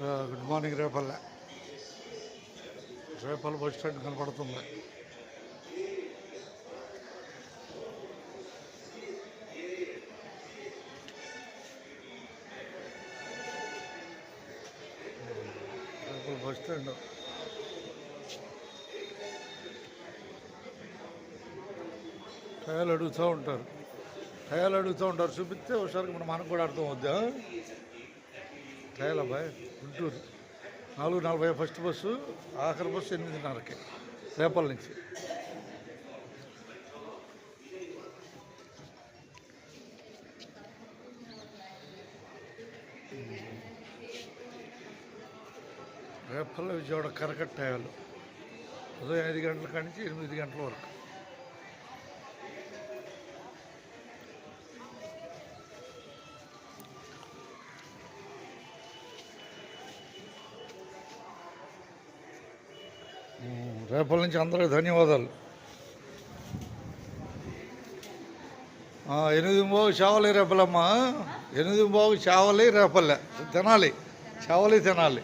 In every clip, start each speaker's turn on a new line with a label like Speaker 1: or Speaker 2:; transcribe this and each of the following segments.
Speaker 1: Good morning. Repalle bus stand కనపడుతుంది. Repalle bus stand టయాలు అడుగుతూ ఉంటారు. చూపిస్తే ఒకసారి మనకు కూడా అర్థం అవుద్దా. టయాలు అబ్బాయి గుంటూరు 4:40 ఫస్ట్ బస్సు, ఆఖరి బస్సు 8:30కి రేపల్ నుంచి. రేపల్లో విజయవాడ కరకట్ట టయాలు ఉదయం 5 గంటల కాడి నుంచి 8 గంటల వరకు. రేపల నుంచి అందరికి ధన్యవాదాలు. 8:30 చావలి రేపలమ్మ, 8:30 చావలి రేపల్లె తినాలి. చావలి తినాలి.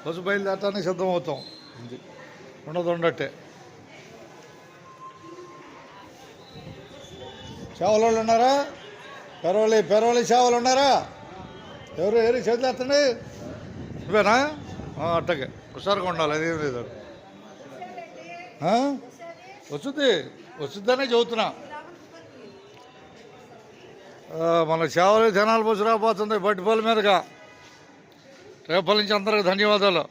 Speaker 1: బస్సు బయలుదేరటానికి సిద్ధమవుతాం. ఉండట్టే చావలోళ్ళు ఉన్నారా? పెరవలి చావలు ఉన్నారా? ఎవరు చేతులు ఎత్తండి. నువ్వేనా? అట్టగే హుషారుగా ఉండాలి. అదేం లేదు. వస్తుందనే చెబుతున్నా. మన చావలి జనాల బస్సు రాబోతుంది బట్టిపల్లి మీదుగా. రేపటి నుంచి అందరికి ధన్యవాదాలు.